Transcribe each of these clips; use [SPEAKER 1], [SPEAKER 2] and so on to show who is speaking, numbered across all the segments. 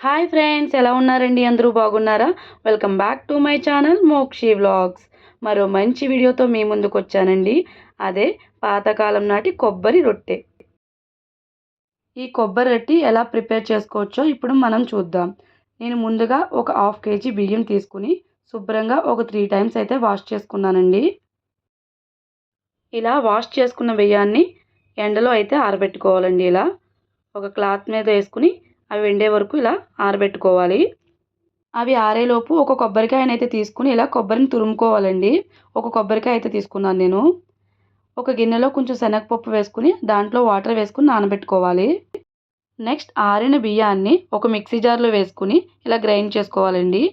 [SPEAKER 1] Hi friends, ఎలా ఉన్నారండి? అందరూ బాగున్నారా? Welcome back to my channel Mokshi vlogs. మరో మంచి వీడియోతో మీ ముందుకు వచ్చానండి. అదే పాతకాలం నాటి కొబ్బరి రొట్టె. ఈ కొబ్బరి రొట్టె ఎలా ప్రిపేర్ చేసుకోవచ్చో ఇప్పుడు మనం చూద్దాం. నేను ముందుగా ఒక హాఫ్ కేజీ బియ్యం తీసుకుని శుభ్రంగా ఒక 3 టైమ్స్ అయితే వాష్ చేసుకున్నానండి. ఇలా వాష్ చేసుకున్న బియ్యాన్ని ఎండలో అయితే ఆరబెట్టుకోవాలండి. ఇలా ఒక క్లాత్ మీద వేసుకుని అవి ఎండే వరకు ఇలా ఆరబెట్టుకోవాలి. అవి ఆరేలోపు ఒక కొబ్బరికాయనైతే తీసుకుని ఇలా కొబ్బరిని తురుముకోవాలండి. ఒక కొబ్బరికాయ అయితే తీసుకున్నాను నేను. ఒక గిన్నెలో కొంచెం శనగపప్పు వేసుకుని దాంట్లో వాటర్ వేసుకుని నానబెట్టుకోవాలి. నెక్స్ట్ ఆరిన బియ్యాన్ని ఒక మిక్సీ జార్లో వేసుకుని ఇలా గ్రైండ్ చేసుకోవాలండి.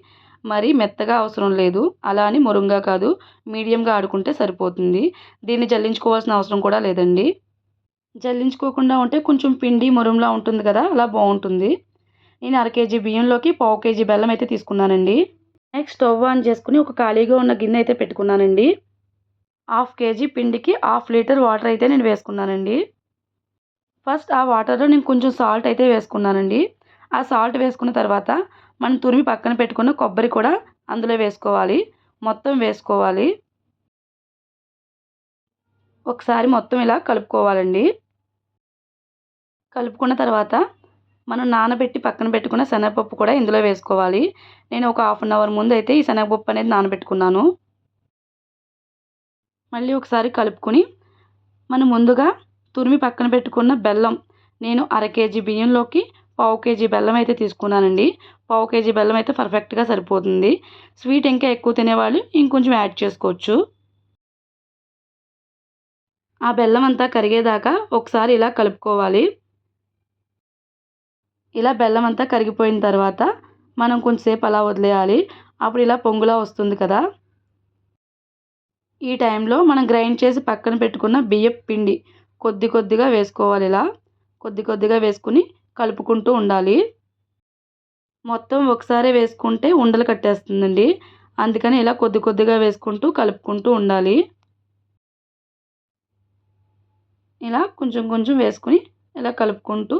[SPEAKER 1] మరి మెత్తగా అవసరం లేదు, అలా అని మురుంగా కాదు, మీడియంగా ఆడుకుంటే సరిపోతుంది. దీన్ని జల్లించుకోవాల్సిన అవసరం కూడా లేదండి. జల్లించుకోకుండా ఉంటే కొంచెం పిండి మురుంలా ఉంటుంది కదా, అలా బాగుంటుంది. నేను 1/2 కేజీ బియ్యంలోకి 1/2 కేజీ బెల్లం అయితే తీసుకున్నానండి. నెక్స్ట్ స్టవ్ ఆన్ చేసుకుని ఒక ఖాళీగా ఉన్న గిన్నె అయితే పెట్టుకున్నానండి. 1/2 కేజీ పిండికి 1/2 లీటర్ వాటర్ అయితే నేను వేసుకున్నానండి. ఫస్ట్ ఆ వాటర్లో నేను కొంచెం సాల్ట్ అయితే వేసుకున్నానండి. ఆ సాల్ట్ వేసుకున్న తర్వాత మనం తురిమి పక్కన పెట్టుకున్న కొబ్బరి కూడా అందులో వేసుకోవాలి. మొత్తం వేసుకోవాలి. ఒకసారి మొత్తం ఇలా కలుపుకోవాలండి. కలుపుకున్న తర్వాత మనం నానబెట్టి పక్కన పెట్టుకున్న శనగపప్పు కూడా ఇందులో వేసుకోవాలి. నేను ఒక హాఫ్ అన్ అవర్ ముందు అయితే ఈ శనగపప్పు అనేది నానబెట్టుకున్నాను. మళ్ళీ ఒకసారి కలుపుకొని మనం ముందుగా తురిమి పక్కన పెట్టుకున్న బెల్లం, నేను 1/2 కేజీ బియ్యంలోకి 1/2 కేజీ బెల్లం అయితే తీసుకున్నానండి. 1/2 కేజీ బెల్లం అయితే పర్ఫెక్ట్గా సరిపోతుంది. స్వీట్ ఇంకా ఎక్కువ తినేవాళ్ళు ఇంకొంచెం యాడ్ చేసుకోవచ్చు. ఆ బెల్లం అంతా కరిగేదాకా ఒకసారి ఇలా కలుపుకోవాలి. ఇలా బెల్లం అంతా కరిగిపోయిన తర్వాత మనం కొంచెంసేపు అలా వదిలేయాలి. అప్పుడు ఇలా పొంగులా వస్తుంది కదా, ఈ టైంలో మనం గ్రైండ్ చేసి పక్కన పెట్టుకున్న బియ్యపు పిండి కొద్ది కొద్దిగా వేసుకోవాలి. ఇలా కొద్ది కొద్దిగా వేసుకుని కలుపుకుంటూ ఉండాలి. మొత్తం ఒకసారి వేసుకుంటే ఉండలు కట్టేస్తుందండి. అందుకని ఇలా కొద్ది కొద్దిగా వేసుకుంటూ కలుపుకుంటూ ఉండాలి. ఇలా కొంచెం కొంచెం వేసుకుని ఇలా కలుపుకుంటూ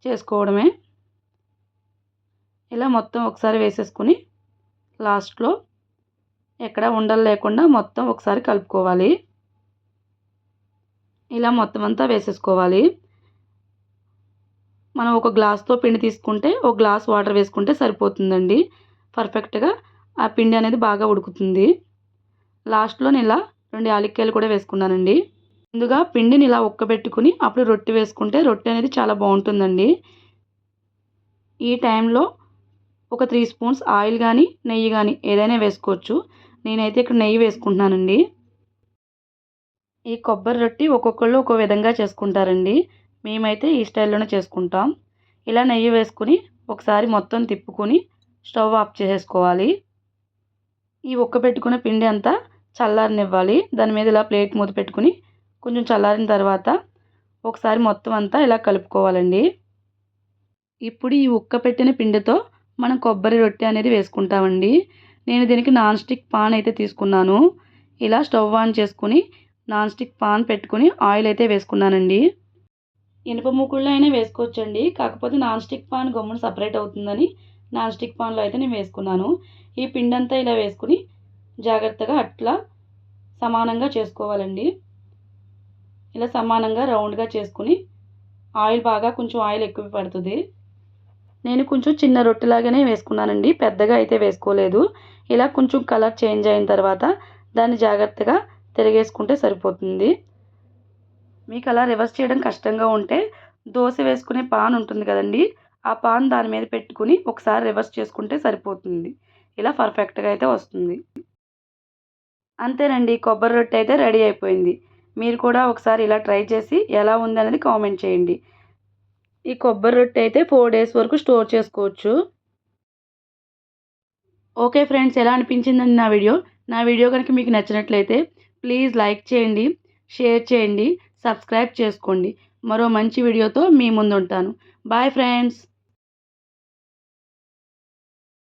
[SPEAKER 1] చేసుకోవడమే. ఇలా మొత్తం ఒకసారి వేసేసుకుని లాస్ట్లో ఎక్కడ ఉండలు లేకుండా మొత్తం ఒకసారి కలుపుకోవాలి. ఇలా మొత్తం అంతా వేసేసుకోవాలి. మనం ఒక గ్లాస్తో పిండి తీసుకుంటే ఒక గ్లాస్ వాటర్ వేసుకుంటే సరిపోతుందండి. పర్ఫెక్ట్గా ఆ పిండి అనేది బాగా ఉడుకుతుంది. లాస్ట్లో నేను ఇలా 2 యాలక్కాయలు కూడా వేసుకున్నానండి. ముందుగా పిండిని ఇలా ఉక్కబెట్టుకుని అప్పుడు రొట్టె వేసుకుంటే రొట్టె అనేది చాలా బాగుంటుందండి. ఈ టైంలో ఒక 3 స్పూన్స్ ఆయిల్ కానీ నెయ్యి కానీ ఏదైనా వేసుకోవచ్చు. నేనైతే ఇక్కడ నెయ్యి వేసుకుంటున్నానండి. ఈ కొబ్బరి రొట్టె ఒక్కొక్కళ్ళు ఒక్కో విధంగా చేసుకుంటారండి. మేమైతే ఈ స్టైల్లోనే చేసుకుంటాం. ఇలా నెయ్యి వేసుకుని ఒకసారి మొత్తం తిప్పుకొని స్టవ్ ఆఫ్ చేసేసుకోవాలి. ఈ ఉక్కబెట్టుకున్న పిండి అంతా చల్లారనివ్వాలి. దాని మీద ఇలా ప్లేట్ మూత పెట్టుకుని కొంచెం చల్లారిన తర్వాత ఒకసారి మొత్తం అంతా ఇలా కలుపుకోవాలండి. ఇప్పుడు ఈ ఉక్కపెట్టిన పిండితో మనం కొబ్బరి రొట్టె అనేది వేసుకుంటామండి. నేను దీనికి నాన్ స్టిక్ పాన్ అయితే తీసుకున్నాను. ఇలా స్టవ్ ఆన్ చేసుకుని నాన్ స్టిక్ పాన్ పెట్టుకుని ఆయిల్ అయితే వేసుకున్నానండి. ఇనుప మూకుడులో అయినా వేసుకోవచ్చండి. కాకపోతే నాన్ స్టిక్ పాన్ గమ్మున సపరేట్ అవుతుందని నాన్ స్టిక్ పాన్లో అయితే నేను వేసుకున్నాను. ఈ పిండి అంతా ఇలా వేసుకుని జాగ్రత్తగా అట్లా సమానంగా చేసుకోవాలండి. ఇలా సమానంగా రౌండ్గా చేసుకుని కొంచెం ఆయిల్ ఎక్కువ పడుతుంది. నేను కొంచెం చిన్న రొట్టెలాగానే వేసుకున్నానండి, పెద్దగా అయితే వేసుకోలేదు. ఇలా కొంచెం కలర్ చేంజ్ అయిన తర్వాత దాన్ని జాగ్రత్తగా తిరగేసుకుంటే సరిపోతుంది. మీకు అలా రివర్స్ చేయడం కష్టంగా ఉంటే దోశ వేసుకునే పాన్ ఉంటుంది కదండి, ఆ పాన్ దాని మీద పెట్టుకుని ఒకసారి రివర్స్ చేసుకుంటే సరిపోతుంది. ఇలా పర్ఫెక్ట్గా అయితే వస్తుంది. అంతేనండి, కొబ్బరి రొట్టె అయితే రెడీ అయిపోయింది. మీరు కూడా ఒకసారి ఇలా ట్రై చేసి ఎలా ఉంది అనేది కామెంట్ చేయండి. ఈ కొబ్బరి రొట్టె అయితే 4 డేస్ వరకు స్టోర్ చేసుకోవచ్చు. ఓకే ఫ్రెండ్స్, ఎలా అనిపించిందండి నా వీడియో కనుక మీకు నచ్చినట్లయితే ప్లీజ్ లైక్ చేయండి, షేర్ చేయండి, సబ్స్క్రైబ్ చేసుకోండి. మరో మంచి వీడియోతో మీ ముందు ఉంటాను. Bye friends.